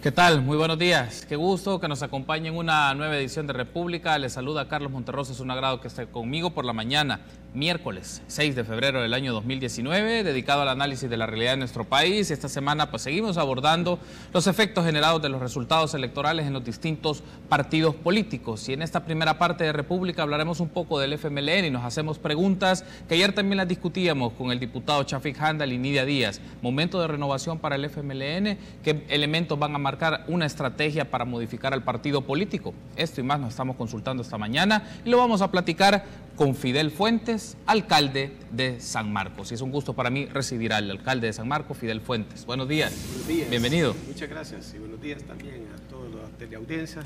¿Qué tal? Muy buenos días. Qué gusto que nos acompañe en una nueva edición de República. Les saluda Carlos Monterrosa. Es un agrado que esté conmigo por la mañana, miércoles 6 de febrero del año 2019, dedicado al análisis de la realidad de nuestro país. Esta semana pues seguimos abordando los efectos generados de los resultados electorales en los distintos partidos políticos. Y en esta primera parte de República hablaremos un poco del FMLN y nos hacemos preguntas que ayer también las discutíamos con el diputado Chafik Handal y Nidia Díaz. Momento de renovación para el FMLN. ¿Qué elementos van a marcar una estrategia para modificar al partido político? Esto y más nos estamos consultando esta mañana y lo vamos a platicar con Fidel Fuentes, alcalde de San Marcos. Y es un gusto para mí recibir al alcalde de San Marcos, Fidel Fuentes. Buenos días. Buenos días. Bienvenido. Muchas gracias y buenos días también a toda la teleaudiencia.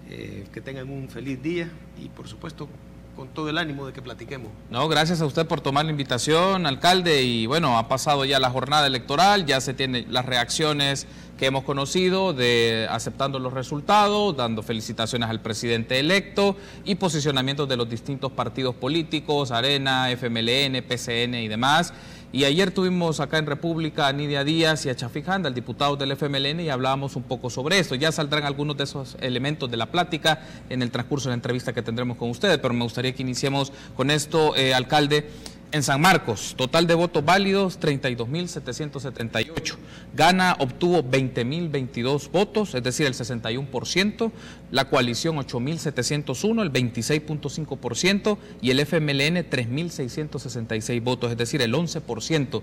Que tengan un feliz día y por supuesto con todo el ánimo de que platiquemos. No, gracias a usted por tomar la invitación, alcalde, y bueno, ha pasado ya la jornada electoral, ya se tienen las reacciones que hemos conocido de aceptando los resultados, dando felicitaciones al presidente electo y posicionamientos de los distintos partidos políticos, Arena, FMLN, PCN y demás. Y ayer tuvimos acá en República a Nidia Díaz y a Chafik Handal, diputados del FMLN, y hablábamos un poco sobre esto. Ya saldrán algunos de esos elementos de la plática en el transcurso de la entrevista que tendremos con ustedes, pero me gustaría que iniciemos con esto, alcalde. En San Marcos, total de votos válidos, 32.778. Gana obtuvo 20.022 votos, es decir, el 61%. La coalición, 8.701, el 26.5%. Y el FMLN, 3.666 votos, es decir, el 11%.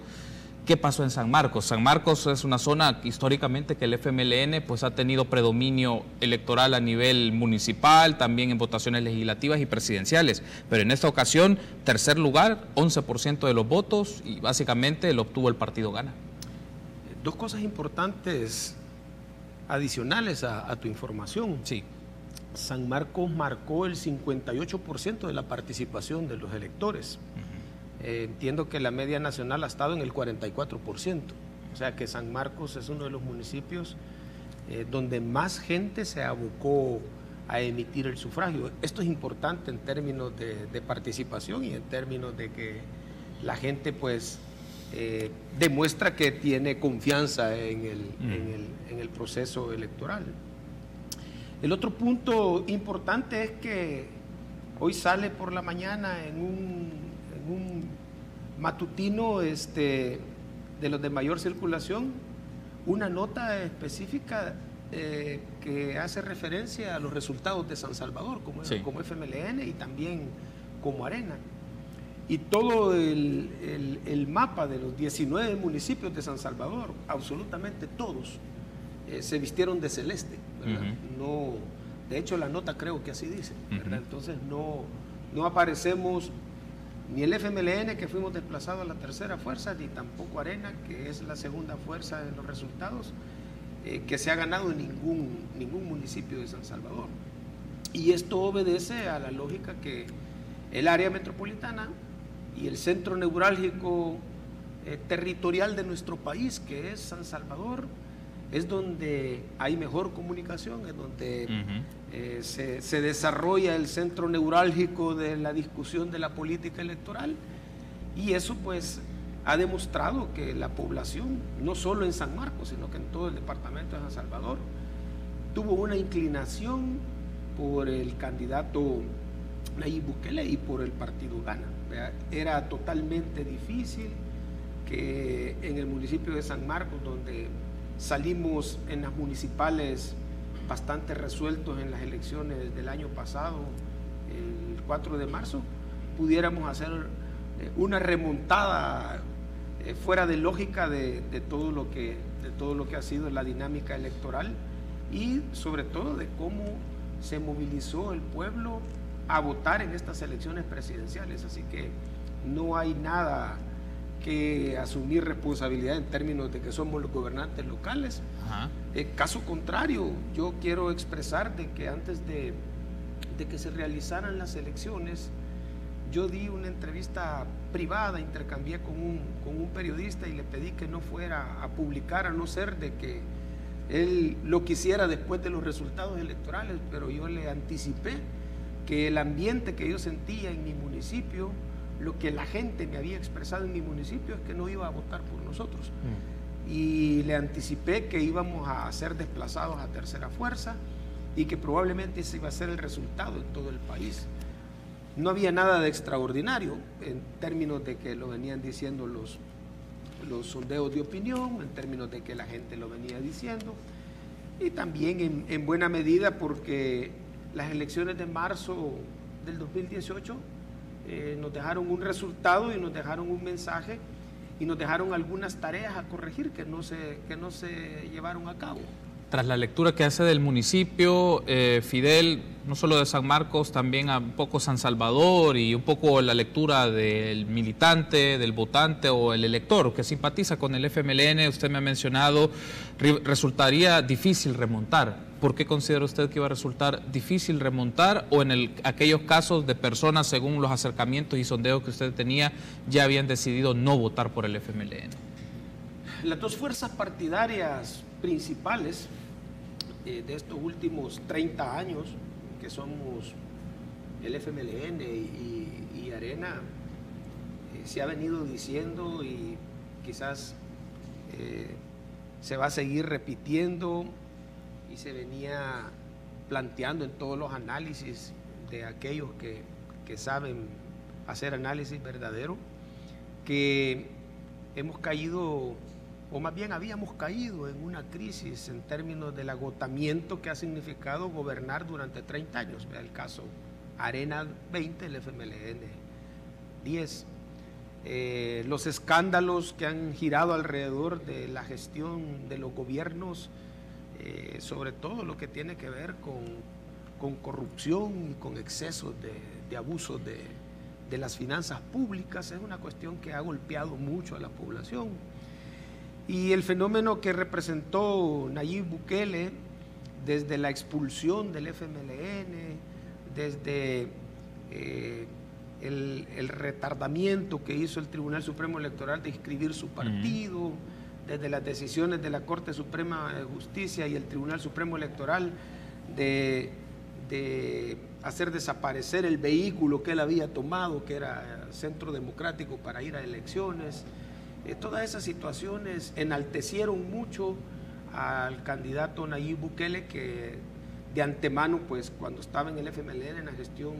¿Qué pasó en San Marcos? San Marcos es una zona históricamente que el FMLN pues ha tenido predominio electoral a nivel municipal, también en votaciones legislativas y presidenciales, pero en esta ocasión, tercer lugar, 11% de los votos y básicamente lo obtuvo el partido Gana. Dos cosas importantes adicionales a tu información. Sí. San Marcos marcó el 58% de la participación de los electores. Entiendo que la media nacional ha estado en el 44%, o sea que San Marcos es uno de los municipios donde más gente se abocó a emitir el sufragio. Esto es importante en términos de participación y en términos de que la gente pues demuestra que tiene confianza en el proceso electoral. El otro punto importante es que hoy sale por la mañana en un matutino de los de mayor circulación, una nota específica que hace referencia a los resultados de San Salvador, como FMLN y también como Arena. Y todo el mapa de los 19 municipios de San Salvador, absolutamente todos, se vistieron de celeste, ¿verdad? No, de hecho la nota creo que así dice, ¿verdad? Entonces no aparecemos ni el FMLN, que fuimos desplazados a la tercera fuerza, ni tampoco Arena, que es la segunda fuerza en los resultados, que se ha ganado en ningún municipio de San Salvador. Y esto obedece a la lógica que el área metropolitana y el centro neurálgico territorial de nuestro país, que es San Salvador, es donde hay mejor comunicación, es donde se desarrolla el centro neurálgico de la discusión de la política electoral, y eso pues ha demostrado que la población, no solo en San Marcos, sino que en todo el departamento de San Salvador, tuvo una inclinación por el candidato Nayib Bukele y por el partido Gana. Era totalmente difícil que en el municipio de San Marcos, donde salimos en las municipales bastante resueltos en las elecciones del año pasado, el 4 de marzo, pudiéramos hacer una remontada fuera de lógica de todo lo que ha sido la dinámica electoral y sobre todo de cómo se movilizó el pueblo a votar en estas elecciones presidenciales. Así que no hay nada que asumir responsabilidad en términos de que somos los gobernantes locales. Caso contrario, yo quiero expresar de que antes de que se realizaran las elecciones, yo di una entrevista privada, intercambié con un periodista y le pedí que no fuera a publicar, a no ser de que él lo quisiera después de los resultados electorales, pero yo le anticipé que el ambiente que yo sentía en mi municipio, lo que la gente me había expresado en mi municipio, es que no iba a votar por nosotros. y le anticipé que íbamos a ser desplazados a tercera fuerza y que probablemente ese iba a ser el resultado en todo el país. No había nada de extraordinario en términos de que lo venían diciendo los sondeos de opinión, en términos de que la gente lo venía diciendo, y también en buena medida porque las elecciones de marzo del 2018 nos dejaron un resultado y nos dejaron un mensaje y nos dejaron algunas tareas a corregir que no se llevaron a cabo. Tras la lectura que hace del municipio, Fidel, no solo de San Marcos, también a un poco San Salvador y un poco la lectura del militante, del votante o el elector que simpatiza con el FMLN, usted me ha mencionado, resultaría difícil remontar. ¿Por qué considera usted que iba a resultar difícil remontar o en aquellos casos de personas, según los acercamientos y sondeos que usted tenía, ya habían decidido no votar por el FMLN? Las dos fuerzas partidarias principales de estos últimos 30 años, que somos el FMLN y Arena, se ha venido diciendo y quizás se va a seguir repitiendo y se venía planteando en todos los análisis de aquellos que saben hacer análisis verdadero, que hemos caído, o más bien habíamos caído en una crisis en términos del agotamiento que ha significado gobernar durante 30 años. Vea el caso Arena 20, el FMLN 10. Los escándalos que han girado alrededor de la gestión de los gobiernos, sobre todo lo que tiene que ver con corrupción y con excesos de abusos de las finanzas públicas, es una cuestión que ha golpeado mucho a la población. Y el fenómeno que representó Nayib Bukele desde la expulsión del FMLN, desde el retardamiento que hizo el Tribunal Supremo Electoral de inscribir su partido, desde las decisiones de la Corte Suprema de Justicia y el Tribunal Supremo Electoral de hacer desaparecer el vehículo que él había tomado, que era Centro Democrático, para ir a elecciones. Todas esas situaciones enaltecieron mucho al candidato Nayib Bukele, que de antemano, pues cuando estaba en el FMLN, en la gestión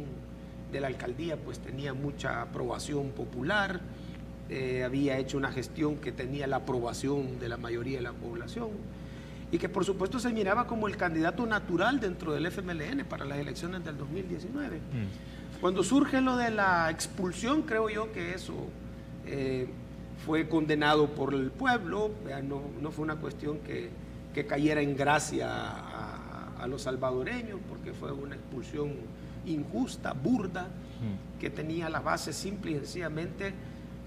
de la alcaldía, pues tenía mucha aprobación popular, había hecho una gestión que tenía la aprobación de la mayoría de la población y que por supuesto se miraba como el candidato natural dentro del FMLN para las elecciones del 2019. Cuando surge lo de la expulsión, creo yo que eso fue condenado por el pueblo, no fue una cuestión que cayera en gracia a los salvadoreños, porque fue una expulsión injusta, burda, que tenía la base simple y sencillamente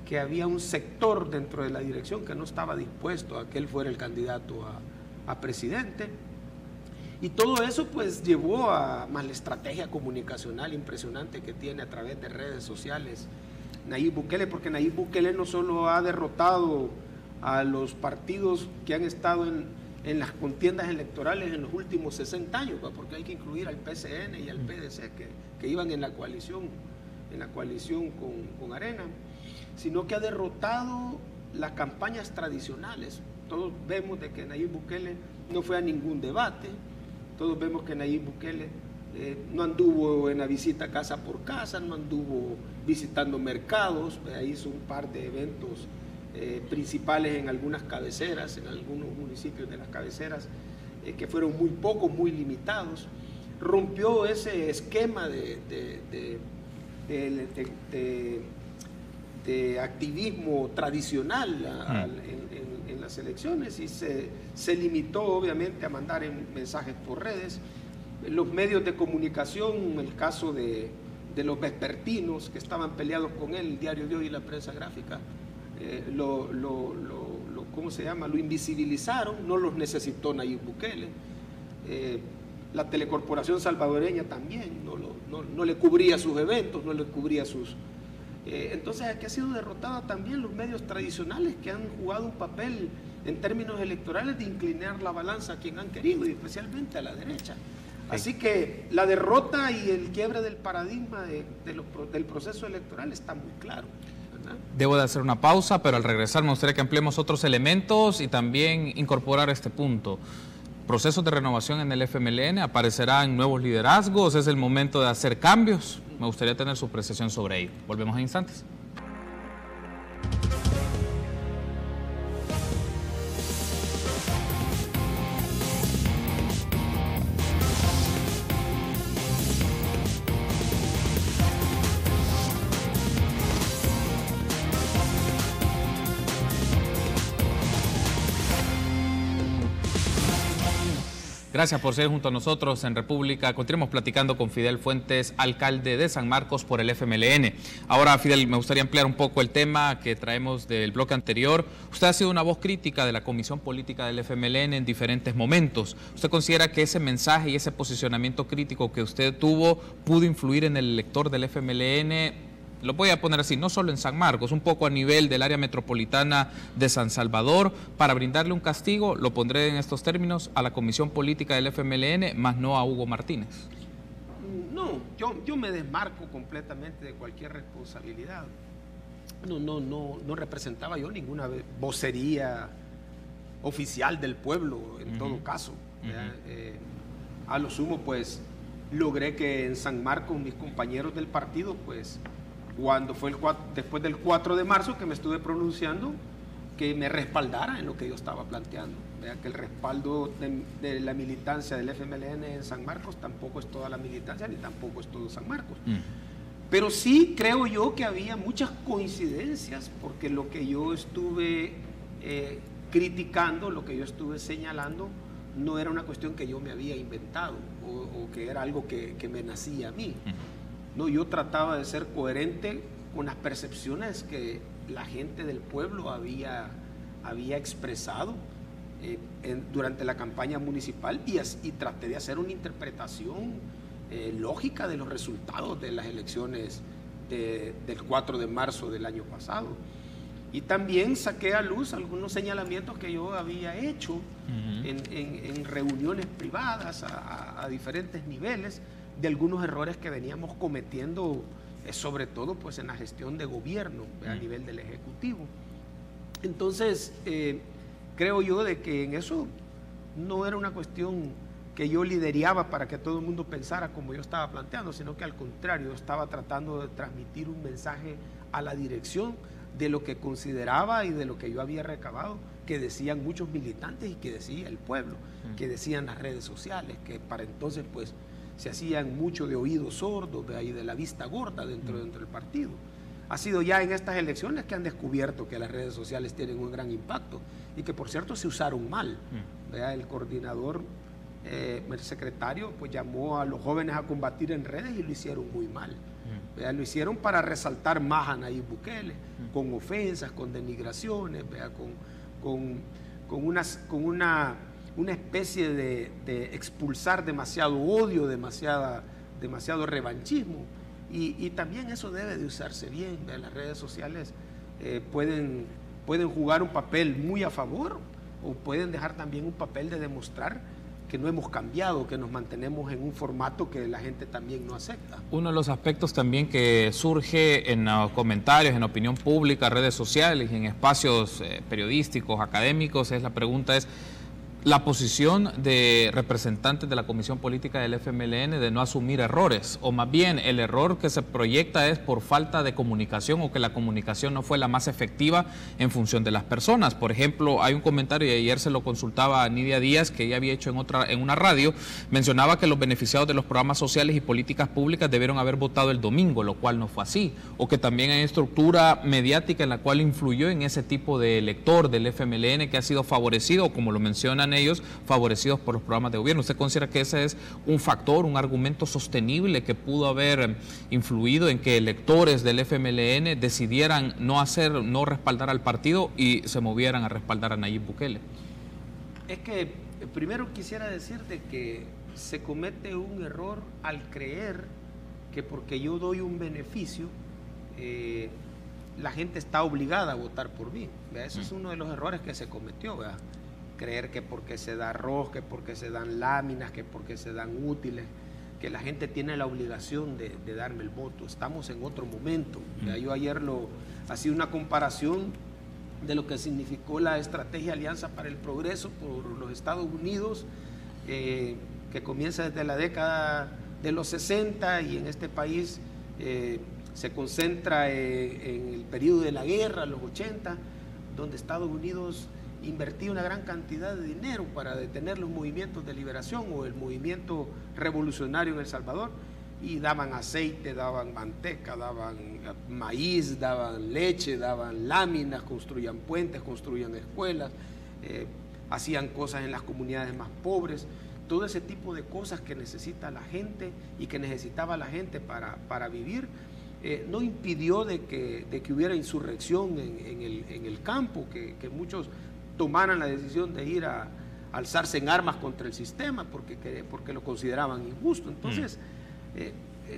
que había un sector dentro de la dirección que no estaba dispuesto a que él fuera el candidato a presidente. Y todo eso pues llevó a más la estrategia comunicacional impresionante que tiene a través de redes sociales Nayib Bukele, porque Nayib Bukele no solo ha derrotado a los partidos que han estado en las contiendas electorales en los últimos 60 años, porque hay que incluir al PCN y al PDC que iban en la coalición con Arena, sino que ha derrotado las campañas tradicionales. Todos vemos de que Nayib Bukele no fue a ningún debate, todos vemos que Nayib Bukele no anduvo en la visita casa por casa, no anduvo visitando mercados, hizo un par de eventos principales en algunas cabeceras, en algunos municipios de las cabeceras, que fueron muy pocos, muy limitados. Rompió ese esquema de activismo tradicional en las elecciones y se limitó obviamente a mandar mensajes por redes. Los medios de comunicación, el caso de los vespertinos que estaban peleados con él, el Diario de Hoy y la Prensa Gráfica, ¿cómo se llama? Lo invisibilizaron, no los necesitó Nayib Bukele. La telecorporación salvadoreña también no le cubría sus eventos, no le cubría sus... entonces aquí ha sido derrotada también los medios tradicionales que han jugado un papel en términos electorales de inclinar la balanza a quien han querido y especialmente a la derecha. Así que la derrota y el quiebre del paradigma del proceso electoral está muy claro. ¿verdad? Debo de hacer una pausa, pero al regresar me gustaría que ampliemos otros elementos y también incorporar este punto. Procesos de renovación en el FMLN, aparecerán nuevos liderazgos, es el momento de hacer cambios. Me gustaría tener su apreciación sobre ello. Volvemos en instantes. Gracias por ser junto a nosotros en República. Continuamos platicando con Fidel Fuentes, alcalde de San Marcos por el FMLN. Ahora, Fidel, me gustaría ampliar un poco el tema que traemos del bloque anterior. Usted ha sido una voz crítica de la Comisión Política del FMLN en diferentes momentos. ¿Usted considera que ese mensaje y ese posicionamiento crítico que usted tuvo pudo influir en el elector del FMLN? Lo voy a poner así, no solo en San Marcos, un poco a nivel del área metropolitana de San Salvador, para brindarle un castigo, lo pondré en estos términos, a la Comisión Política del FMLN, más no a Hugo Martínez. No, yo me desmarco completamente de cualquier responsabilidad. No representaba yo ninguna vocería oficial del pueblo, en todo caso. A lo sumo, pues, logré que en San Marcos mis compañeros del partido, pues, cuando fue después del 4 de marzo que me estuve pronunciando, que me respaldara en lo que yo estaba planteando. Vea que el respaldo de la militancia del FMLN en San Marcos tampoco es toda la militancia, ni tampoco es todo San Marcos. Pero sí creo yo que había muchas coincidencias, porque lo que yo estuve criticando, lo que yo estuve señalando, no era una cuestión que yo me había inventado o que era algo que me nacía a mí. No, yo trataba de ser coherente con las percepciones que la gente del pueblo había expresado durante la campaña municipal y traté de hacer una interpretación lógica de los resultados de las elecciones del 4 de marzo del año pasado. Y también saqué a luz algunos señalamientos que yo había hecho en reuniones privadas a diferentes niveles, de algunos errores que veníamos cometiendo, sobre todo pues en la gestión de gobierno a nivel del Ejecutivo. Entonces, creo yo de que en eso no era una cuestión que yo lideraba para que todo el mundo pensara como yo estaba planteando, sino que al contrario, yo estaba tratando de transmitir un mensaje a la dirección de lo que consideraba y de lo que yo había recabado, que decían muchos militantes y que decía el pueblo, que decían las redes sociales, que para entonces pues se hacían mucho de oídos sordos y de la vista gorda dentro del partido. Ha sido ya en estas elecciones que han descubierto que las redes sociales tienen un gran impacto y que por cierto se usaron mal. El coordinador, el secretario, pues llamó a los jóvenes a combatir en redes y lo hicieron muy mal. Lo hicieron para resaltar más a Nayib Bukele, con ofensas, con denigraciones, con una especie de expulsar demasiado odio, demasiado revanchismo. Y también eso debe de usarse bien. Las redes sociales pueden jugar un papel muy a favor o pueden dejar también un papel de demostrar que no hemos cambiado, que nos mantenemos en un formato que la gente también no acepta. Uno de los aspectos también que surge en los comentarios, en opinión pública, redes sociales y en espacios periodísticos, académicos, la pregunta es la posición de representantes de la Comisión Política del FMLN de no asumir errores, o más bien el error que se proyecta es por falta de comunicación o que la comunicación no fue la más efectiva en función de las personas. Por ejemplo, hay un comentario, y ayer se lo consultaba a Nidia Díaz, que ella había hecho en una radio, mencionaba que los beneficiados de los programas sociales y políticas públicas debieron haber votado el domingo, lo cual no fue así, o que también hay estructura mediática en la cual influyó en ese tipo de elector del FMLN que ha sido favorecido, como lo mencionan ellos, favorecidos por los programas de gobierno. ¿Usted considera que ese es un factor, un argumento sostenible que pudo haber influido en que electores del FMLN decidieran no respaldar al partido y se movieran a respaldar a Nayib Bukele? Es que primero quisiera decirte que se comete un error al creer que porque yo doy un beneficio, la gente está obligada a votar por mí. Ese es uno de los errores que se cometió, ¿verdad? Creer que porque se da arroz, que porque se dan láminas, que porque se dan útiles, que la gente tiene la obligación de darme el voto. Estamos en otro momento. Yo ayer hacía una comparación de lo que significó la estrategia Alianza para el Progreso por los Estados Unidos, que comienza desde la década de los 60 y en este país se concentra en el periodo de la guerra, los 80, donde Estados Unidos invertía una gran cantidad de dinero para detener los movimientos de liberación o el movimiento revolucionario en El Salvador, y daban aceite, daban manteca, daban maíz, daban leche, daban láminas, construían puentes, construían escuelas, hacían cosas en las comunidades más pobres, todo ese tipo de cosas que necesita la gente y que necesitaba la gente para vivir. No impidió de que hubiera insurrección en el campo, que muchos tomaran la decisión de ir a alzarse en armas contra el sistema porque lo consideraban injusto. Entonces,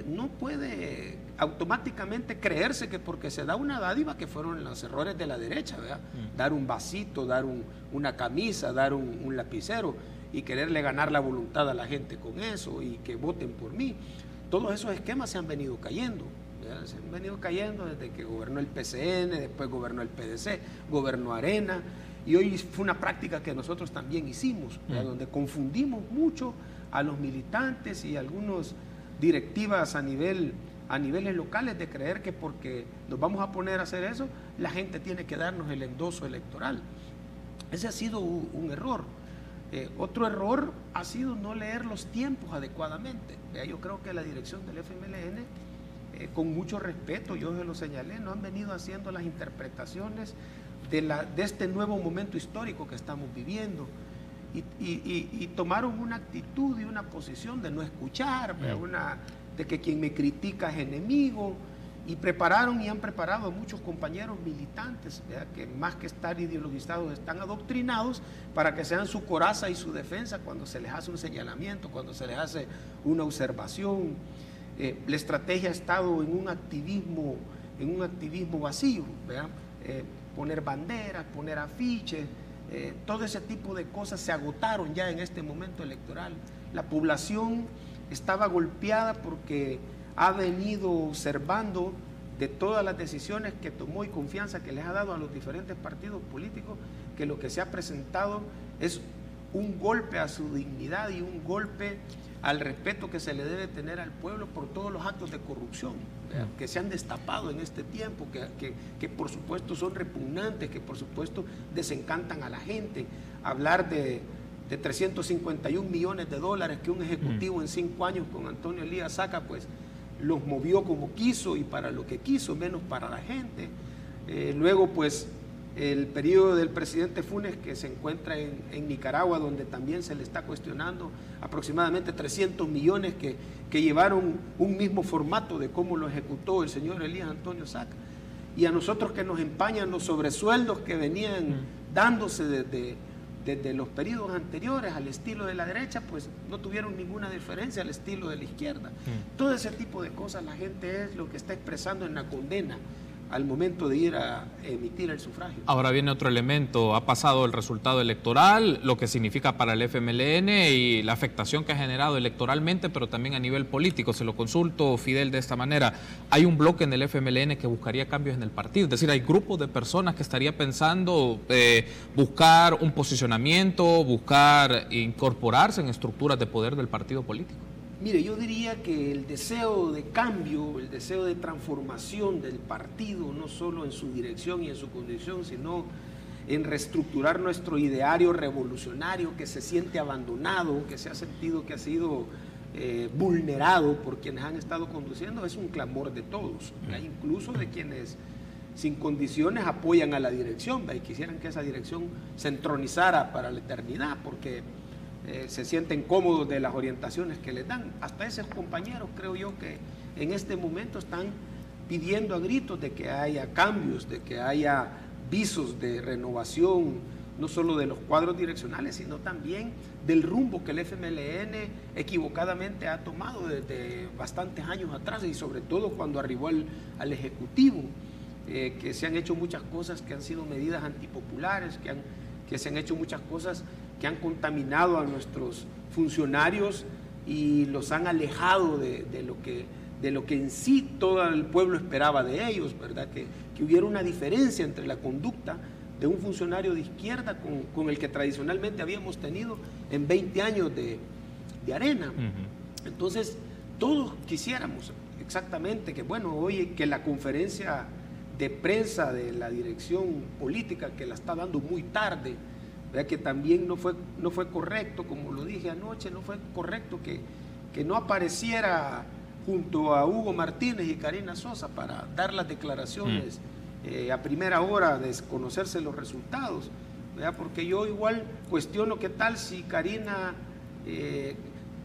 no puede automáticamente creerse que porque se da una dádiva, que fueron los errores de la derecha, ¿verdad? Dar un vasito, dar una camisa, dar un lapicero y quererle ganar la voluntad a la gente con eso y que voten por mí. Todos esos esquemas se han venido cayendo. Se han venido cayendo desde que gobernó el PCN, después gobernó el PDC, gobernó Arena, y hoy fue una práctica que nosotros también hicimos, donde confundimos mucho a los militantes y algunas directivas a niveles locales de creer que porque nos vamos a poner a hacer eso, la gente tiene que darnos el endoso electoral. Ese ha sido un error. Otro error ha sido no leer los tiempos adecuadamente. Yo creo que la dirección del FMLN, con mucho respeto, yo se lo señalé, no han venido haciendo las interpretaciones de este nuevo momento histórico que estamos viviendo y tomaron una actitud y una posición de no escuchar, de que quien me critica es enemigo, y prepararon y han preparado a muchos compañeros militantes, ¿verdad?, que más que estar ideologizados están adoctrinados para que sean su coraza y su defensa cuando se les hace un señalamiento, cuando se les hace una observación. La estrategia ha estado en un activismo vacío, ¿verdad? Poner banderas, poner afiches, todo ese tipo de cosas se agotaron ya en este momento electoral. La población estaba golpeada porque ha venido observando de todas las decisiones que tomó y confianza que les ha dado a los diferentes partidos políticos, que lo que se ha presentado es un golpe a su dignidad y un golpe al respeto que se le debe tener al pueblo por todos los actos de corrupción que se han destapado en este tiempo, que por supuesto son repugnantes, que por supuesto desencantan a la gente. Hablar de 351 millones de dólares que un ejecutivo en 5 años con Antonio Elías Saca, pues los movió como quiso y para lo que quiso, menos para la gente. Luego, pues, el periodo del presidente Funes, que se encuentra en Nicaragua, donde también se le está cuestionando aproximadamente 300 millones que llevaron un mismo formato de cómo lo ejecutó el señor Elías Antonio Saca. Y a nosotros que nos empañan los sobresueldos que venían dándose desde los periodos anteriores al estilo de la derecha, pues no tuvieron ninguna diferencia al estilo de la izquierda. Todo ese tipo de cosas la gente es lo que está expresando en la condena al momento de ir a emitir el sufragio. Ahora viene otro elemento, ha pasado el resultado electoral, lo que significa para el FMLN y la afectación que ha generado electoralmente, pero también a nivel político. Se lo consulto, Fidel, de esta manera. Hay un bloque en el FMLN que buscaría cambios en el partido, es decir, hay grupos de personas que estaría pensando buscar un posicionamiento, buscar incorporarse en estructuras de poder del partido político. Mire, yo diría que el deseo de cambio, el deseo de transformación del partido, no solo en su dirección y en su condición, sino en reestructurar nuestro ideario revolucionario que se siente abandonado, que se ha sentido que ha sido vulnerado por quienes han estado conduciendo, es un clamor de todos, incluso de quienes sin condiciones apoyan a la dirección y quisieran que esa dirección se entronizara para la eternidad, porque se sienten cómodos de las orientaciones que les dan. Hasta esos compañeros creo yo que en este momento están pidiendo a gritos de que haya cambios, de que haya visos de renovación, no solo de los cuadros direccionales, sino también del rumbo que el FMLN equivocadamente ha tomado desde bastantes años atrás y sobre todo cuando arribó al Ejecutivo, que se han hecho muchas cosas que han sido medidas antipopulares, que se han hecho muchas cosas que han contaminado a nuestros funcionarios y los han alejado de lo que en sí todo el pueblo esperaba de ellos, ¿verdad? Que hubiera una diferencia entre la conducta de un funcionario de izquierda con el que tradicionalmente habíamos tenido en 20 años de Arena. Entonces, todos quisiéramos exactamente que, bueno, oye, que la conferencia de prensa de la dirección política, que la está dando muy tarde, ¿verdad? Que también no fue correcto, como lo dije anoche, no fue correcto que no apareciera junto a Hugo Martínez y Karina Sosa para dar las declaraciones a primera hora de conocerse los resultados, ¿verdad? Porque yo igual cuestiono qué tal si Karina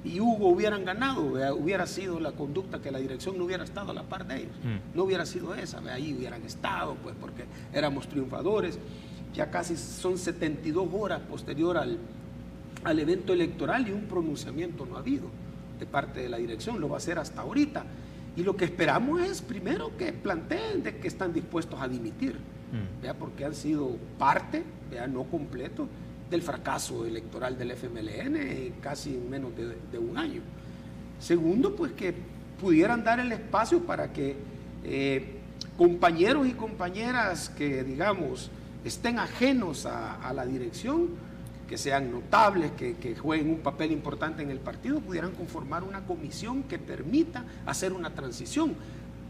y Hugo hubieran ganado, ¿verdad? Hubiera sido la conducta que la dirección no hubiera estado a la par de ellos, no hubiera sido esa, ¿verdad? Ahí hubieran estado, pues porque éramos triunfadores. Ya casi son 72 horas posterior al evento electoral y un pronunciamiento no ha habido de parte de la dirección, lo va a hacer hasta ahorita. Y lo que esperamos es, primero, que planteen de que están dispuestos a dimitir, ¿vea? Porque han sido parte, ¿vea? No completo, del fracaso electoral del FMLN casi en menos de un año. Segundo, pues que pudieran dar el espacio para que compañeros y compañeras que, digamos, estén ajenos a la dirección, que sean notables, que jueguen un papel importante en el partido, pudieran conformar una comisión que permita hacer una transición,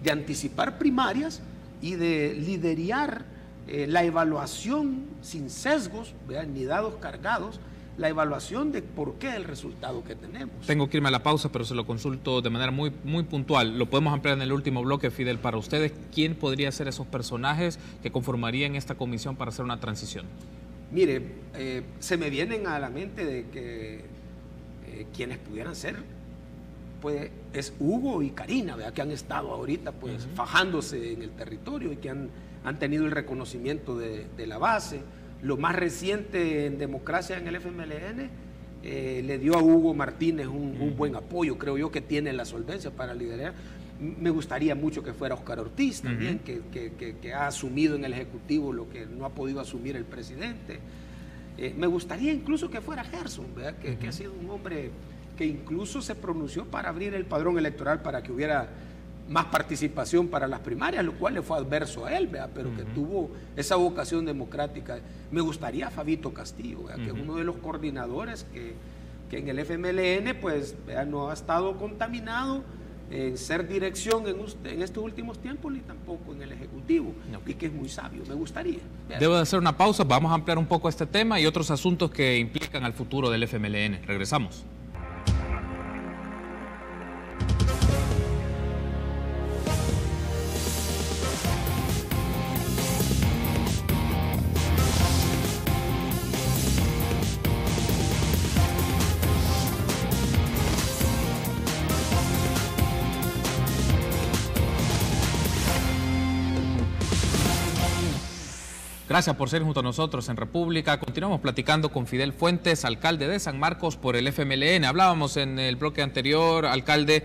de anticipar primarias y de liderar la evaluación sin sesgos, ¿vean? Ni dados cargados, la evaluación de por qué el resultado que tenemos. Tengo que irme a la pausa, pero se lo consulto de manera muy puntual. Lo podemos ampliar en el último bloque, Fidel. Para ustedes, ¿quién podría ser esos personajes que conformarían esta comisión para hacer una transición? Mire, se me vienen a la mente de que quienes pudieran ser, pues, es Hugo y Karina, ¿verdad? Que han estado ahorita pues fajándose en el territorio y que han tenido el reconocimiento de la base. Lo más reciente en democracia en el FMLN le dio a Hugo Martínez un buen apoyo, creo yo que tiene la solvencia para liderar. Me gustaría mucho que fuera Óscar Ortiz también, que ha asumido en el Ejecutivo lo que no ha podido asumir el presidente. Me gustaría incluso que fuera Gerson, ¿verdad? Que ha sido un hombre que incluso se pronunció para abrir el padrón electoral para que hubiera más participación para las primarias, lo cual le fue adverso a él, ¿verdad? Pero que tuvo esa vocación democrática. Me gustaría Fabito Castillo, ¿verdad? Que es uno de los coordinadores que en el FMLN pues, ¿verdad? No ha estado contaminado en ser dirección en estos últimos tiempos, ni tampoco en el Ejecutivo, y que es muy sabio, me gustaría. Debo de hacer una pausa, vamos a ampliar un poco este tema y otros asuntos que implican al futuro del FMLN. Regresamos. Gracias por ser junto a nosotros en República. Continuamos platicando con Fidel Fuentes, alcalde de San Marcos por el FMLN. Hablábamos en el bloque anterior, alcalde,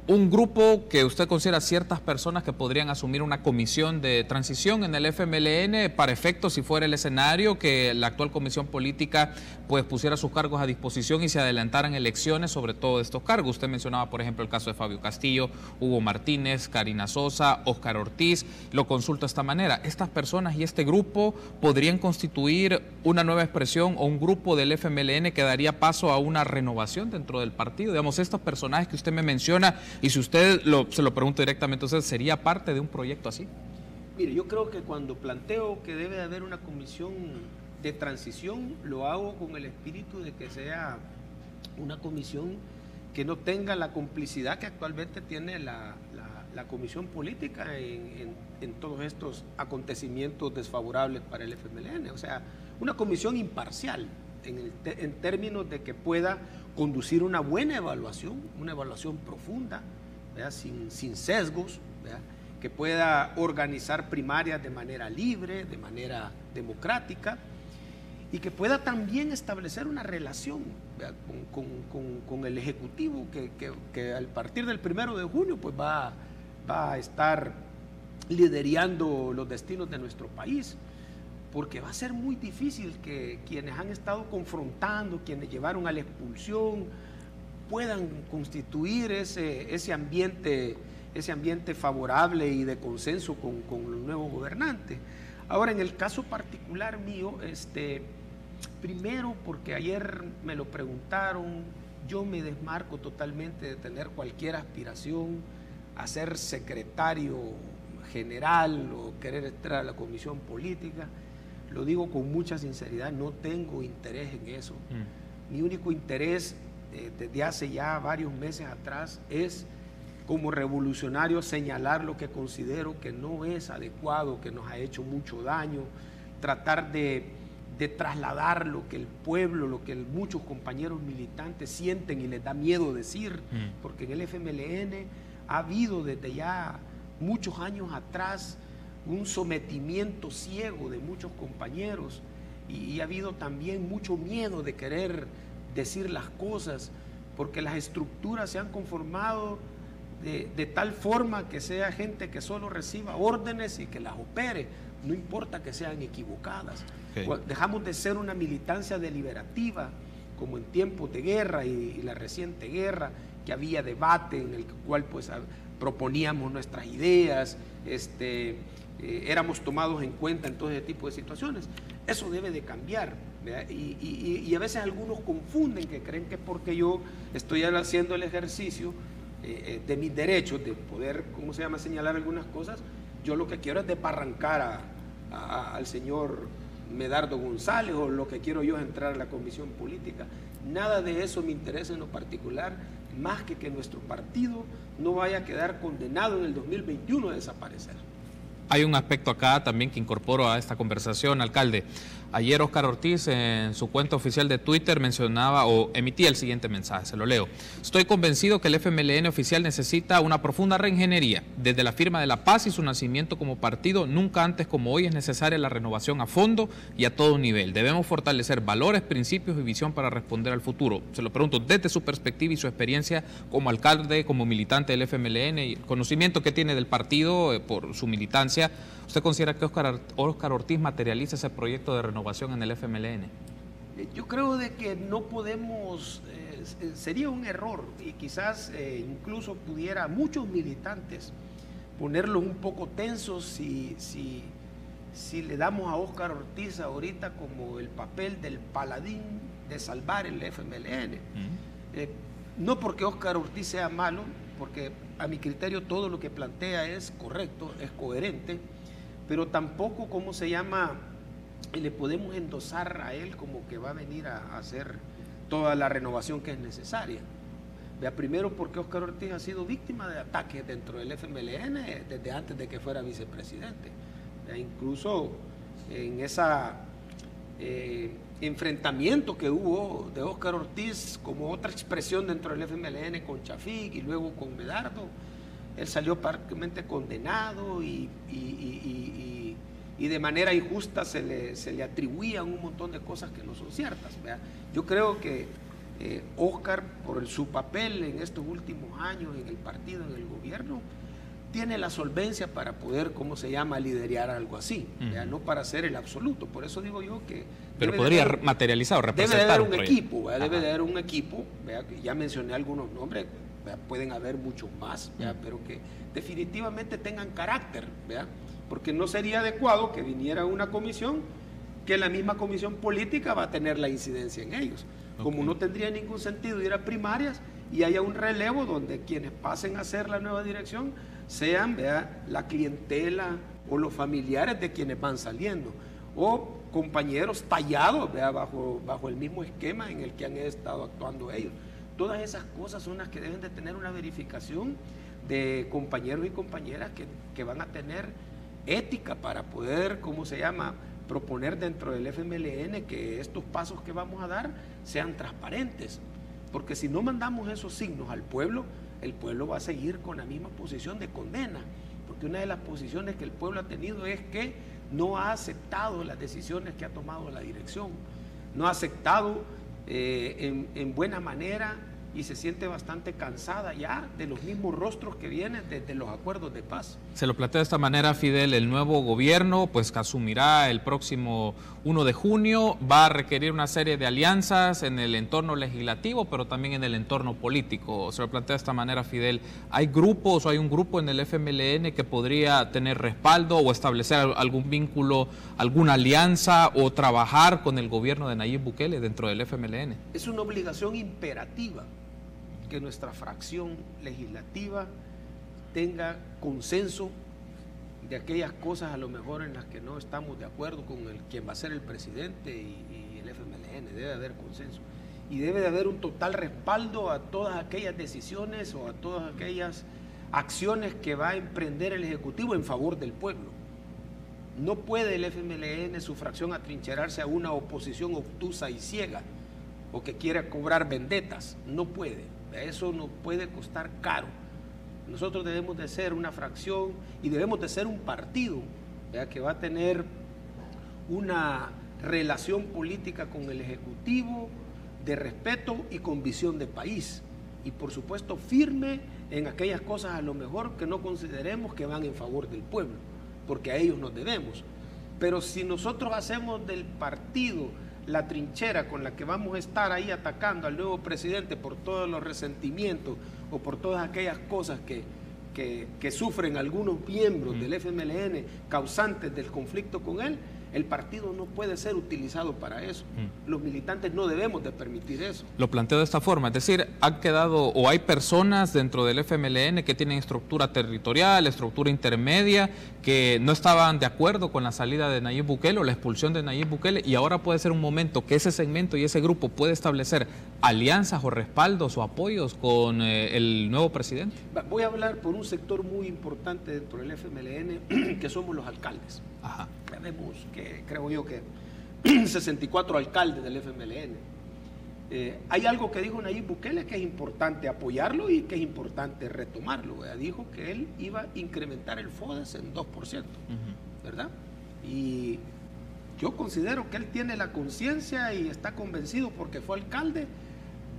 un grupo que usted considera ciertas personas que podrían asumir una comisión de transición en el FMLN para efectos, si fuera el escenario, que la actual comisión política pues pusiera sus cargos a disposición y se adelantaran elecciones sobre todo estos cargos. Usted mencionaba, por ejemplo, el caso de Fabio Castillo, Hugo Martínez, Karina Sosa, Óscar Ortiz. Lo consulto de esta manera. ¿Estas personas y este grupo podrían constituir una nueva expresión o un grupo del FMLN que daría paso a una renovación dentro del partido? Digamos, estos personajes que usted me menciona, y si usted se lo pregunta directamente, ¿usted sería parte de un proyecto así? Mire, yo creo que cuando planteo que debe haber una comisión de transición, lo hago con el espíritu de que sea una comisión que no tenga la complicidad que actualmente tiene la comisión política en todos estos acontecimientos desfavorables para el FMLN. O sea, una comisión imparcial en términos de que pueda conducir una buena evaluación, una evaluación profunda, ¿verdad? Sin sesgos, ¿verdad? Que pueda organizar primarias de manera libre, de manera democrática, y que pueda también establecer una relación con el Ejecutivo que a partir del 1 de junio pues va a estar liderando los destinos de nuestro país, porque va a ser muy difícil que quienes han estado confrontando, quienes llevaron a la expulsión, puedan constituir ese ambiente favorable y de consenso con los nuevos gobernantes. Ahora, en el caso particular mío, primero porque ayer me lo preguntaron, yo me desmarco totalmente de tener cualquier aspiración a ser secretario general o querer entrar a la comisión política. Lo digo con mucha sinceridad, no tengo interés en eso. Mi único interés desde hace ya varios meses atrás es, como revolucionario, señalar lo que considero que no es adecuado, que nos ha hecho mucho daño, tratar de trasladar lo que el pueblo, lo que muchos compañeros militantes sienten y les da miedo decir, porque en el FMLN ha habido desde ya muchos años atrás un sometimiento ciego de muchos compañeros y ha habido también mucho miedo de querer decir las cosas, porque las estructuras se han conformado de tal forma que sea gente que solo reciba órdenes y que las opere, no importa que sean equivocadas. Okay. Dejamos de ser una militancia deliberativa, como en tiempos de guerra y la reciente guerra, que había debate en el cual pues proponíamos nuestras ideas, éramos tomados en cuenta en todo ese tipo de situaciones. Eso debe de cambiar, y a veces algunos confunden, que creen que porque yo estoy haciendo el ejercicio de mis derechos, de poder, señalar algunas cosas, yo lo que quiero es desbarrancar al señor Medardo González, o lo que quiero yo es entrar a la comisión política. Nada de eso me interesa en lo particular, más que nuestro partido no vaya a quedar condenado en el 2021 a desaparecer. Hay un aspecto acá también que incorporo a esta conversación, alcalde. Ayer Óscar Ortiz en su cuenta oficial de Twitter mencionaba o emitía el siguiente mensaje, se lo leo. Estoy convencido que el FMLN oficial necesita una profunda reingeniería. Desde la firma de la paz y su nacimiento como partido, nunca antes como hoy es necesaria la renovación a fondo y a todo nivel. Debemos fortalecer valores, principios y visión para responder al futuro. Se lo pregunto desde su perspectiva y su experiencia como alcalde, como militante del FMLN y el conocimiento que tiene del partido por su militancia. ¿Usted considera que Óscar Ortiz materializa ese proyecto de renovación en el FMLN? Yo creo de que no podemos, sería un error, y quizás incluso pudiera muchos militantes ponerlos un poco tensos si le damos a Óscar Ortiz ahorita como el papel del paladín de salvar el FMLN. No porque Óscar Ortiz sea malo, porque a mi criterio todo lo que plantea es correcto, es coherente, pero tampoco, le podemos endosar a él como que va a venir a hacer toda la renovación que es necesaria. Primero porque Óscar Ortiz ha sido víctima de ataques dentro del FMLN desde antes de que fuera vicepresidente. Incluso en esa enfrentamiento que hubo de Óscar Ortiz como otra expresión dentro del FMLN con Chafik y luego con Medardo, él salió prácticamente condenado y de manera injusta se le atribuían un montón de cosas que no son ciertas. Yo creo que Óscar, por su papel en estos últimos años en el partido, en el gobierno, tiene la solvencia para poder, liderar algo así, no para hacer el absoluto. Por eso digo yo que... Pero podría materializar o representar debe de haber un equipo, debe de haber un equipo, ya mencioné algunos nombres, pueden haber muchos más, pero que definitivamente tengan carácter, porque no sería adecuado que viniera una comisión que la misma comisión política va a tener la incidencia en ellos. Como no tendría ningún sentido ir a primarias y haya un relevo donde quienes pasen a hacer la nueva dirección sean la clientela o los familiares de quienes van saliendo, o compañeros tallados bajo el mismo esquema en el que han estado actuando ellos. Todas esas cosas son las que deben de tener una verificación de compañeros y compañeras que van a tener ética para poder, proponer dentro del FMLN que estos pasos que vamos a dar sean transparentes. Porque si no mandamos esos signos al pueblo, el pueblo va a seguir con la misma posición de condena. Porque una de las posiciones que el pueblo ha tenido es que no ha aceptado las decisiones que ha tomado la dirección. No ha aceptado en buena manera y se siente bastante cansada ya de los mismos rostros que vienen desde los acuerdos de paz. Se lo plantea de esta manera, Fidel, el nuevo gobierno, pues que asumirá el próximo 1 de junio, va a requerir una serie de alianzas en el entorno legislativo, pero también en el entorno político. Se lo plantea de esta manera, Fidel, ¿hay grupos o hay un grupo en el FMLN que podría tener respaldo o establecer algún vínculo, alguna alianza o trabajar con el gobierno de Nayib Bukele dentro del FMLN? Es una obligación imperativa que nuestra fracción legislativa tenga consenso de aquellas cosas a lo mejor en las que no estamos de acuerdo con quien va a ser el presidente y el FMLN. Debe haber consenso y debe de haber un total respaldo a todas aquellas decisiones o a todas aquellas acciones que va a emprender el Ejecutivo en favor del pueblo. No puede el FMLN, su fracción, atrincherarse a una oposición obtusa y ciega o que quiera cobrar vendetas. No puede. Eso nos puede costar caro. Nosotros debemos de ser una fracción y debemos de ser un partido, ¿verdad?, que va a tener una relación política con el Ejecutivo de respeto y con visión de país. Y por supuesto firme en aquellas cosas a lo mejor que no consideremos que van en favor del pueblo, porque a ellos nos debemos. Pero si nosotros hacemos del partido la trinchera con la que vamos a estar ahí atacando al nuevo presidente por todos los resentimientos o por todas aquellas cosas que sufren algunos miembros del FMLN causantes del conflicto con él, el partido no puede ser utilizado para eso. Los militantes no debemos de permitir eso. Lo planteo de esta forma, es decir, han quedado o hay personas dentro del FMLN que tienen estructura territorial, estructura intermedia, que no estaban de acuerdo con la salida de Nayib Bukele o la expulsión de Nayib Bukele, y ahora puede ser un momento que ese segmento y ese grupo puede establecer alianzas o respaldos o apoyos con el nuevo presidente. Voy a hablar por un sector muy importante dentro del FMLN, que somos los alcaldes. Ajá. Tenemos que, creo yo, que 64 alcaldes del FMLN. Hay algo que dijo Nayib Bukele que es importante apoyarlo y que es importante retomarlo. Dijo que él iba a incrementar el FODES en 2%, ¿verdad? Y yo considero que él tiene la conciencia y está convencido, porque fue alcalde,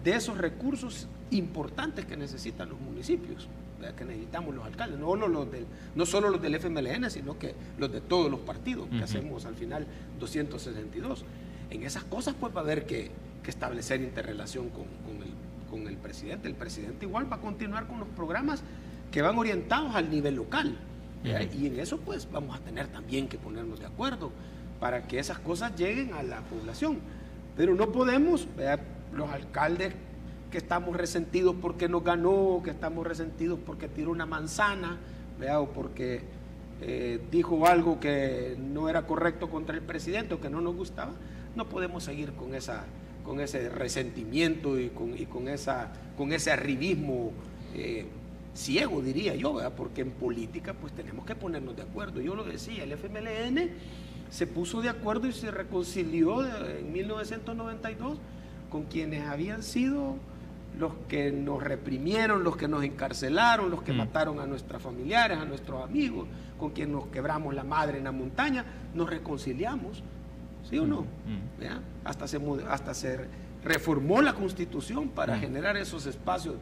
de esos recursos importantes que necesitan los municipios, ¿verdad?, que necesitamos los alcaldes, no solo los del FMLN, sino que los de todos los partidos, que hacemos al final 262. En esas cosas pues va a haber que establecer interrelación con el presidente. El presidente igual va a continuar con los programas que van orientados al nivel local, y en eso pues vamos a tener también que ponernos de acuerdo para que esas cosas lleguen a la población. Pero no podemos, ¿verdad?, los alcaldes que estamos resentidos porque nos ganó, que estamos resentidos porque tiró una manzana, ¿verdad?, o porque dijo algo que no era correcto contra el presidente o que no nos gustaba, no podemos seguir con ese resentimiento y con ese arribismo ciego, diría yo, ¿verdad?, porque en política pues tenemos que ponernos de acuerdo. Yo lo decía, el FMLN se puso de acuerdo y se reconcilió en 1992 con quienes habían sido los que nos reprimieron, los que nos encarcelaron, los que mataron a nuestros familiares, a nuestros amigos, con quienes nos quebramos la madre en la montaña. Nos reconciliamos, ¿sí o no? Hasta se reformó la Constitución para generar esos espacios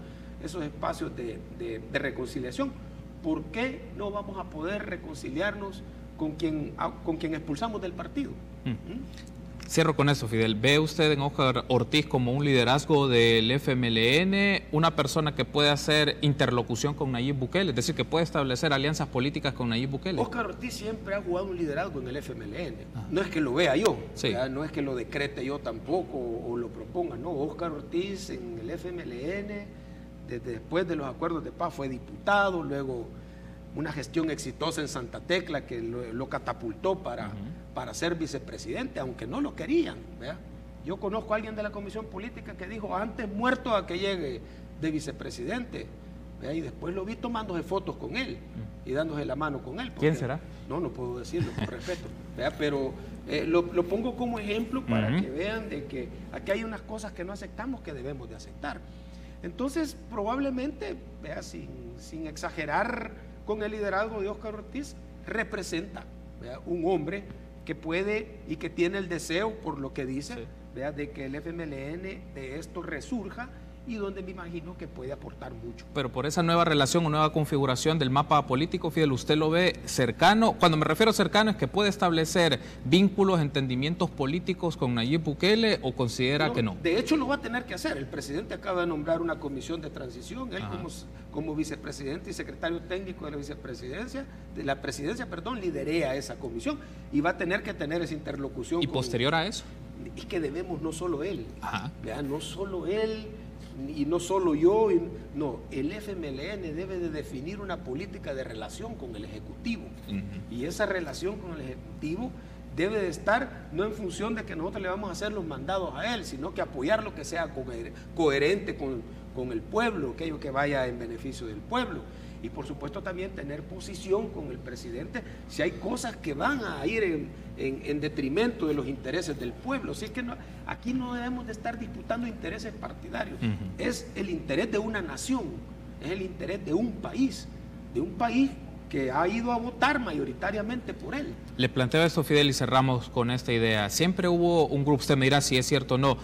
de reconciliación. ¿Por qué no vamos a poder reconciliarnos con quien expulsamos del partido? Cierro con eso, Fidel. ¿Ve usted en Óscar Ortiz como un liderazgo del FMLN, una persona que puede hacer interlocución con Nayib Bukele, es decir, que puede establecer alianzas políticas con Nayib Bukele? Óscar Ortiz siempre ha jugado un liderazgo en el FMLN. No es que lo vea yo, sí, no es que lo decrete yo tampoco o lo proponga, no. Óscar Ortiz en el FMLN, después de los acuerdos de paz, fue diputado, luego una gestión exitosa en Santa Tecla que lo catapultó para ser vicepresidente, aunque no lo querían, ¿verdad? Yo conozco a alguien de la Comisión Política que dijo, antes muerto a que llegue de vicepresidente, ¿verdad? Y después lo vi tomándose fotos con él y dándose la mano con él. ¿Quién será? No puedo decirlo, por respeto, ¿verdad? Pero lo pongo como ejemplo para que vean de que aquí hay unas cosas que no aceptamos que debemos de aceptar. Entonces, probablemente, ¿verdad?, sin exagerar con el liderazgo de Óscar Ortiz, representa, ¿verdad?, un hombre que puede y que tiene el deseo, por lo que dice, ¿verdad?, de que el FMLN de esto resurja y donde me imagino que puede aportar mucho. Pero por esa nueva relación o nueva configuración del mapa político, Fidel, ¿usted lo ve cercano? Cuando me refiero a cercano es que puede establecer vínculos, entendimientos políticos con Nayib Bukele, o considera que no. De hecho lo va a tener que hacer. El presidente acaba de nombrar una comisión de transición, él como vicepresidente y secretario técnico de la presidencia, liderea esa comisión y va a tener que tener esa interlocución. ¿Y posterior a eso? Es que debemos, no solo él, no solo él, y no solo yo, no, el FMLN debe de definir una política de relación con el Ejecutivo, y esa relación con el Ejecutivo debe de estar no en función de que nosotros le vamos a hacer los mandados a él, sino que apoyar lo que sea coherente con el pueblo, aquello que vaya en beneficio del pueblo. Y por supuesto también tener posición con el presidente si hay cosas que van a ir en detrimento de los intereses del pueblo. Así que aquí no debemos de estar disputando intereses partidarios. Es el interés de una nación, es el interés de un país que ha ido a votar mayoritariamente por él. Le planteo esto, Fidel, y cerramos con esta idea. Siempre hubo un grupo, usted me dirá si es cierto o no,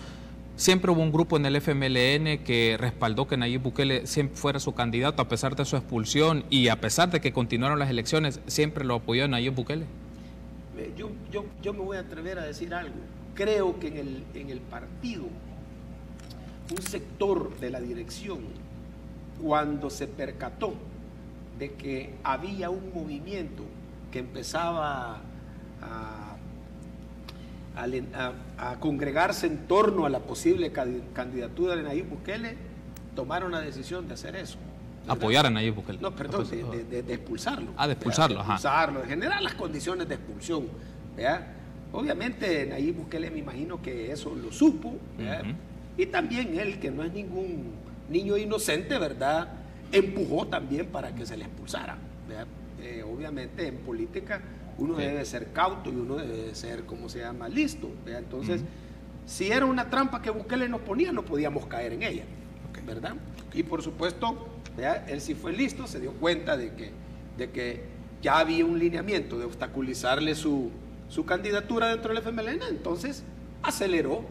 siempre hubo un grupo en el FMLN que respaldó que Nayib Bukele siempre fuera su candidato a pesar de su expulsión, y a pesar de que continuaron las elecciones, siempre lo apoyó a Nayib Bukele. Yo me voy a atrever a decir algo. Creo que en el partido, un sector de la dirección, cuando se percató de que había un movimiento que empezaba a congregarse en torno a la posible candidatura de Nayib Bukele, tomaron la decisión de hacer eso. ¿Verdad? Apoyar a Nayib Bukele. No, perdón, de expulsarlo. De expulsarlo, de expulsarlo, de generar las condiciones de expulsión. ¿Verdad? Obviamente Nayib Bukele, me imagino que eso lo supo, y también él, que no es ningún niño inocente, ¿verdad?, empujó también para que se le expulsara. Obviamente en política uno debe ser cauto y uno debe ser, listo. Entonces, si era una trampa que Bukele nos ponía, no podíamos caer en ella, ¿verdad? Y por supuesto, él sí fue listo, se dio cuenta de que ya había un lineamiento de obstaculizarle su candidatura dentro del FMLN, entonces aceleró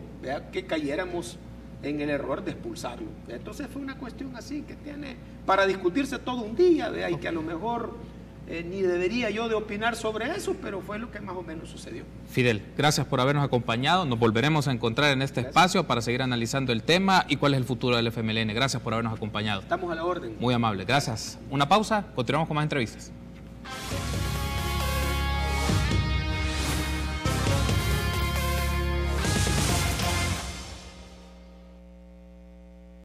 que cayéramos en el error de expulsarlo. Entonces fue una cuestión así que tiene para discutirse todo un día, y que a lo mejor ni debería yo de opinar sobre eso, pero fue lo que más o menos sucedió. Fidel, gracias por habernos acompañado. Nos volveremos a encontrar en este espacio para seguir analizando el tema y cuál es el futuro del FMLN. Gracias por habernos acompañado. Estamos a la orden. Muy amable, gracias. Una pausa, continuamos con más entrevistas.